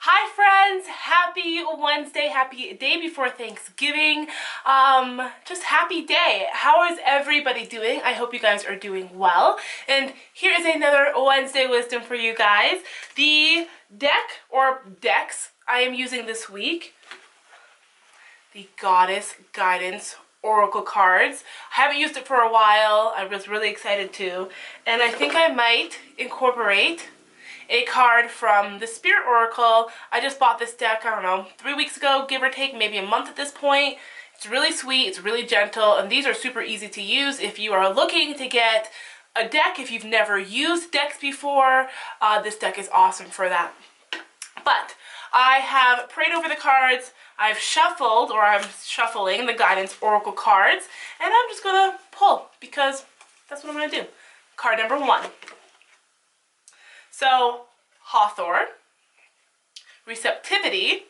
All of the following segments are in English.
Hi friends, happy Wednesday, happy day before Thanksgiving. Just happy day. How is everybody doing? I hope you guys are doing well. And here is another Wednesday wisdom for you guys. The deck or decks I am using this week, the Goddess Guidance Oracle cards. I haven't used it for a while. I was really excited to. And I think I might incorporate a card from the Spirit Oracle. I just bought this deck, I don't know, 3 weeks ago, give or take, maybe a month at this point. It's really sweet, it's really gentle, and these are super easy to use if you are looking to get a deck. If you've never used decks before, this deck is awesome for that. But I have prayed over the cards, I've shuffled, or I'm shuffling the Guidance Oracle cards, and I'm just gonna pull, because that's what I'm gonna do. Card number 1. So, Hawthorne, receptivity,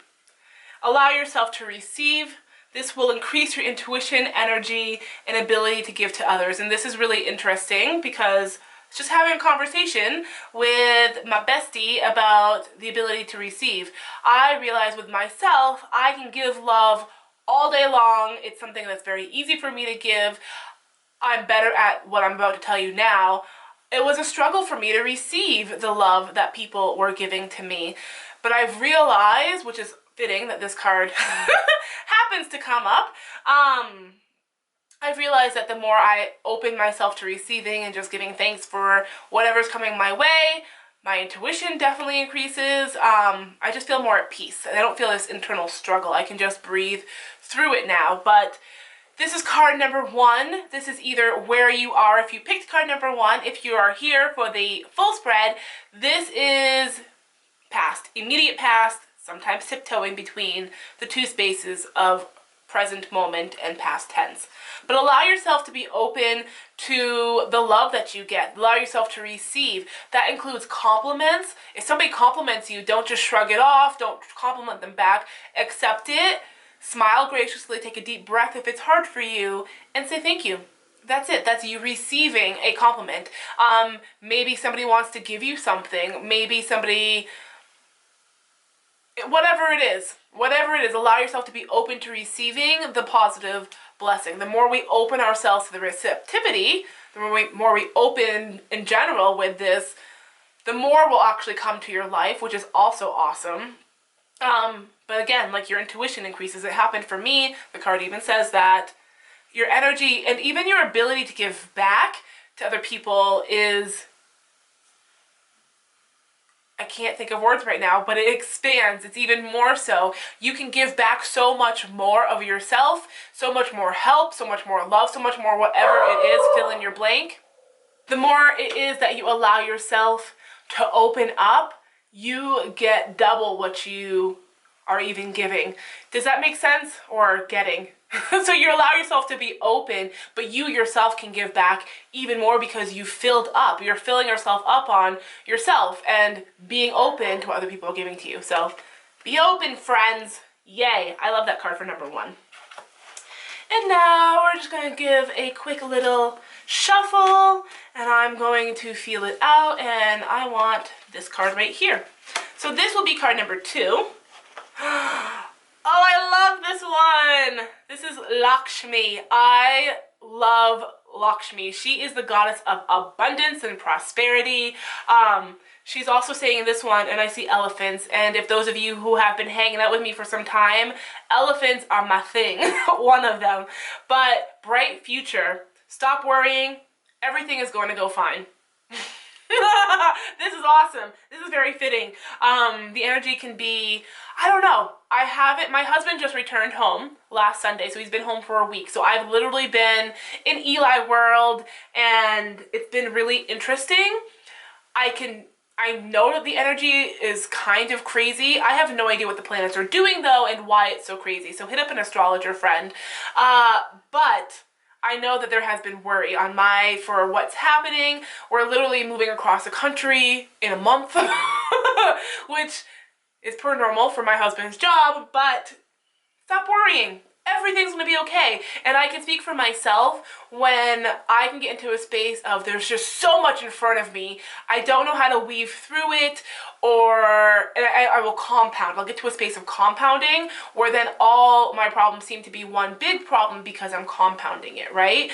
allow yourself to receive. This will increase your intuition, energy, and ability to give to others. And this is really interesting because just having a conversation with my bestie about the ability to receive. I realize with myself, I can give love all day long. It's something that's very easy for me to give. I'm better at what I'm about to tell you now. It was a struggle for me to receive the love that people were giving to me. But I've realized, which is fitting that this card happens to come up, I've realized that the more I open myself to receiving and just giving thanks for whatever's coming my way, my intuition definitely increases. I just feel more at peace. And I don't feel this internal struggle. I can just breathe through it now. But this is card number 1. This is either where you are if you picked card number 1. If you are here for the full spread, this is past, immediate past, sometimes tiptoeing between the two spaces of present moment and past tense. But allow yourself to be open to the love that you get. Allow yourself to receive. That includes compliments. If somebody compliments you, don't just shrug it off. Don't compliment them back. Accept it. Smile graciously, take a deep breath if it's hard for you, and say thank you. That's it. That's you receiving a compliment. Maybe somebody wants to give you something. Maybe somebody, whatever it is, allow yourself to be open to receiving the positive blessing. The more we open ourselves to the receptivity, the more we open in general with this, the more will actually come to your life, which is also awesome. But again, like your intuition increases. It happened for me. The card even says that your energy and even your ability to give back to other people is, I can't think of words right now, but it expands. It's even more so. You can give back so much more of yourself, so much more help, so much more love, so much more whatever it is, fill in your blank. The more it is that you allow yourself to open up, you get double what you are even giving. Does that make sense? Or getting? So you allow yourself to be open, but you yourself can give back even more because you filled up. You're filling yourself up on yourself and being open to what other people are giving to you. So be open, friends. Yay. I love that card for number 1. And now we're just going to give a quick little shuffle, and I'm going to feel it out, and I want this card right here. So this will be card number 2. Oh, I love this one. This is Lakshmi. I love Lakshmi. She is the goddess of abundance and prosperity. She's also saying in this one, and I see elephants, and if those of you who have been hanging out with me for some time, elephants are my thing, one of them. But bright future. Stop worrying. Everything is going to go fine. This is awesome. This is very fitting. The energy can be, I don't know. I haven't, my husband just returned home last Sunday, so he's been home for a week. So I've literally been in Eli world, and it's been really interesting. I know that the energy is kind of crazy. I have no idea what the planets are doing though, and why it's so crazy. So hit up an astrologer friend. But I know that there has been worry on for what's happening. We're literally moving across the country in a month, which is per normal for my husband's job, but stop worrying. everything's gonna be okay. And I can speak for myself when I can get into a space of there's just so much in front of me, I don't know how to weave through it, and I will compound. I'll get to a space of compounding where then all my problems seem to be one big problem because I'm compounding it, right?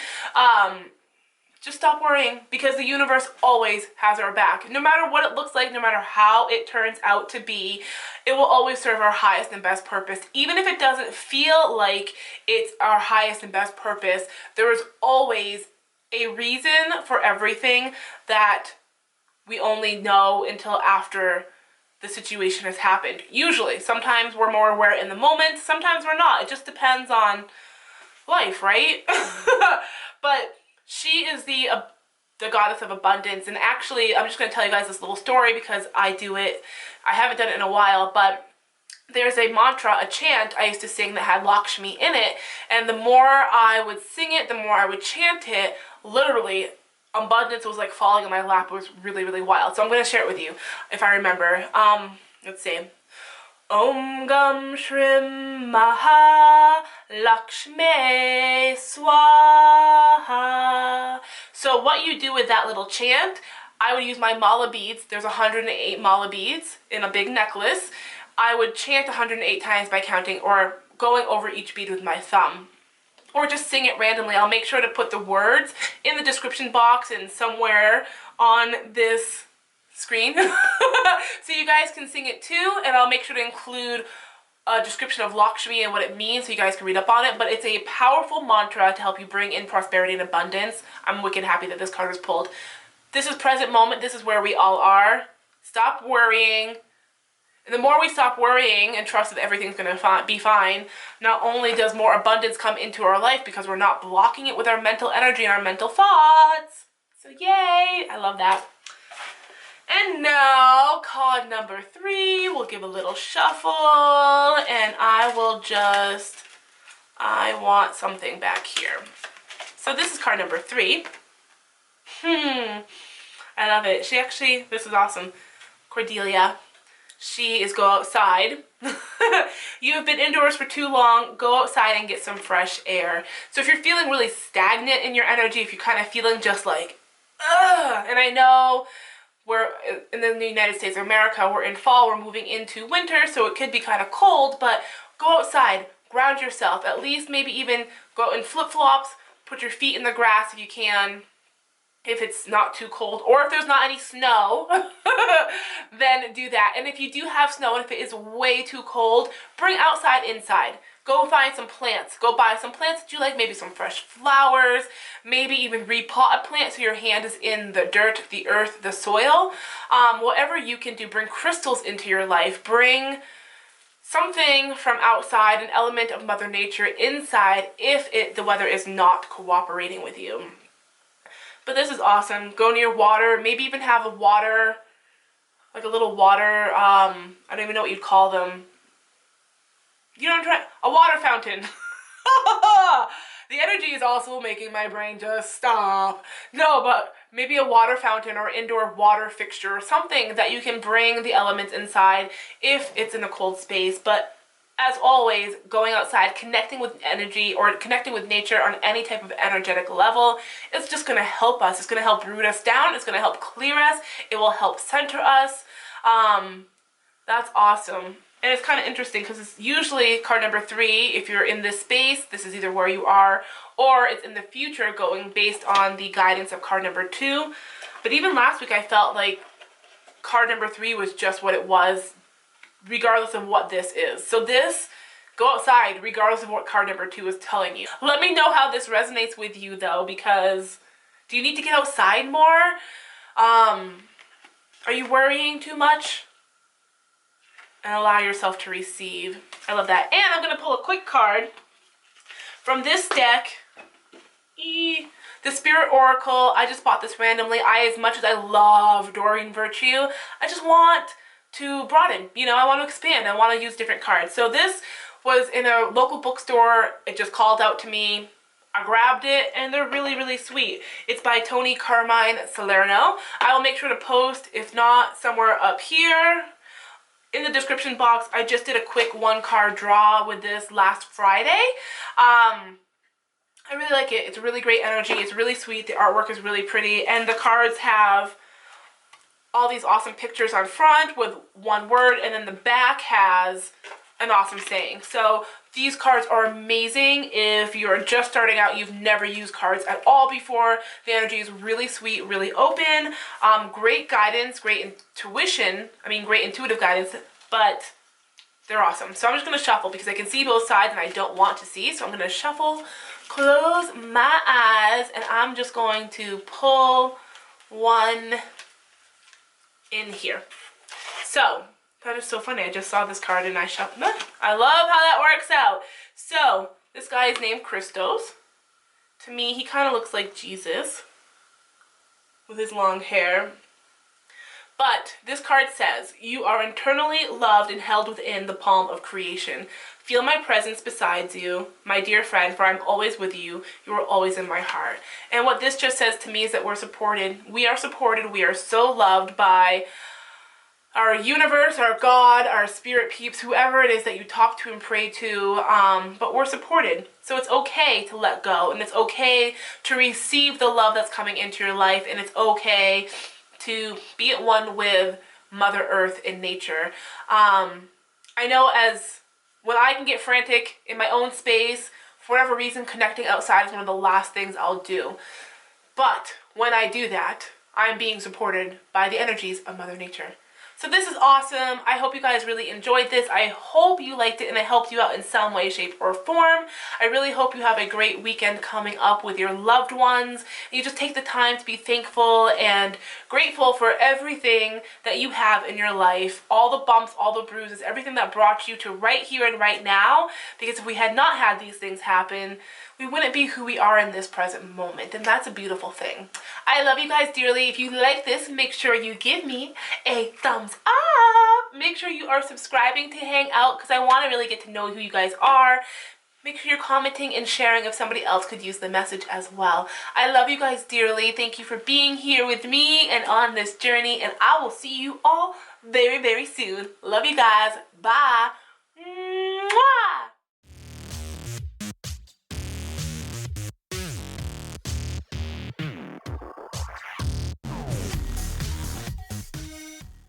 Just stop worrying, because the universe always has our back. No matter what it looks like, no matter how it turns out to be, it will always serve our highest and best purpose. Even if it doesn't feel like it's our highest and best purpose, there is always a reason for everything that we only know until after the situation has happened. Usually, sometimes we're more aware in the moment, sometimes we're not. It just depends on life, right? But she is the goddess of abundance. And actually, I'm just going to tell you guys this little story because I do it. I haven't done it in a while, but there's a mantra, a chant I used to sing that had Lakshmi in it. And the more I would sing it, the more I would chant it, literally, abundance was like falling in my lap. It was really, really wild. So I'm going to share it with you if I remember. Let's see. Om Gam Shrim Maha Lakshmi Swaha. So what you do with that little chant, I would use my mala beads. There's 108 mala beads in a big necklace. I would chant 108 times by counting or going over each bead with my thumb. Or just sing it randomly. I'll make sure to put the words in the description box and somewhere on this screen so you guys can sing it too, and I'll make sure to include a description of Lakshmi and what it means so you guys can read up on it. But it's a powerful mantra to help you bring in prosperity and abundance. I'm wicked happy that this card was pulled. This is present moment. This is where we all are. Stop worrying. And the more we stop worrying and trust that everything's going to be fine, not only does more abundance come into our life because we're not blocking it with our mental energy and our mental thoughts. So yay! I love that. And now, card number 3, we'll give a little shuffle, and I want something back here. So this is card number 3. I love it. This is awesome. Cordelia. She is go outside. You have been indoors for too long. Go outside and get some fresh air. So if you're feeling really stagnant in your energy, if you're kind of feeling just like, ugh, and I know we're in the United States of America, we're in fall, we're moving into winter, so it could be kind of cold, but go outside, ground yourself, at least maybe even go in flip-flops, put your feet in the grass if you can, if it's not too cold, or if there's not any snow, then do that. And if you do have snow and if it is way too cold, bring outside inside. Go find some plants. Go buy some plants that you like, maybe some fresh flowers, maybe even repot a plant so your hand is in the dirt, the earth, the soil. Whatever you can do, bring crystals into your life. Bring something from outside, an element of Mother Nature inside if the weather is not cooperating with you. But this is awesome. Go near water, maybe even have a water, like a little water, I don't even know what you'd call them. You know what I'm trying? A water fountain. The energy is also making my brain just stop. No, but maybe a water fountain or indoor water fixture or something that you can bring the elements inside if it's in a cold space. But as always, going outside, connecting with energy or connecting with nature on any type of energetic level, it's just going to help us. It's going to help root us down. It's going to help clear us. It will help center us. That's awesome. And it's kind of interesting because it's usually card number 3. If you're in this space, this is either where you are or it's in the future going based on the guidance of card number 2. But even last week, I felt like card number 3 was just what it was, regardless of what this is. So this, go outside regardless of what card number 2 is telling you. Let me know how this resonates with you though, because do you need to get outside more? Are you worrying too much? And allow yourself to receive. I love that. And I'm going to pull a quick card from this deck. The Spirit Oracle. I just bought this randomly. As much as I love Doreen Virtue, I just want to broaden. You know, I want to expand. I want to use different cards. So this was in a local bookstore. It just called out to me. I grabbed it, and they're really, really sweet. It's by Tony Carmine Salerno. I will make sure to post, if not somewhere up here, in the description box, I just did a quick 1-card draw with this last Friday. I really like it. It's really great energy. It's really sweet. The artwork is really pretty. And the cards have all these awesome pictures on front with one word. And then the back has an awesome saying. So these cards are amazing if you're just starting out, you've never used cards at all before. The energy is really sweet, really open. Great guidance, great intuition. I mean, great intuitive guidance, but they're awesome. So I'm just going to shuffle because I can see both sides and I don't want to see. So I'm going to shuffle, close my eyes, and I'm just going to pull one in here. So that is so funny. I just saw this card and I shuffled. I love how that works out. So this guy is named Christos. To me, he kind of looks like Jesus with his long hair. But this card says, you are internally loved and held within the palm of creation. Feel my presence beside you, my dear friend, for I'm always with you. You are always in my heart. And what this just says to me is that we're supported. We are supported. We are so loved by our universe, our God, our spirit peeps, whoever it is that you talk to and pray to, but we're supported. So it's okay to let go, and it's okay to receive the love that's coming into your life, and it's okay to be at one with Mother Earth and nature. I know as when I can get frantic in my own space, for whatever reason, connecting outside is one of the last things I'll do. But when I do that, I'm being supported by the energies of Mother Nature. So this is awesome. I hope you guys really enjoyed this. I hope you liked it and it helped you out in some way, shape, or form. I really hope you have a great weekend coming up with your loved ones. You just take the time to be thankful and grateful for everything that you have in your life, all the bumps, all the bruises, everything that brought you to right here and right now. Because if we had not had these things happen, we wouldn't be who we are in this present moment, and that's a beautiful thing. I love you guys dearly. If you like this, make sure you give me a thumbs up. Make sure you are subscribing to hang out because I want to really get to know who you guys are. Make sure you're commenting and sharing if somebody else could use the message as well. I love you guys dearly. Thank you for being here with me and on this journey, and I will see you all very, very soon. Love you guys. Bye. Mwah!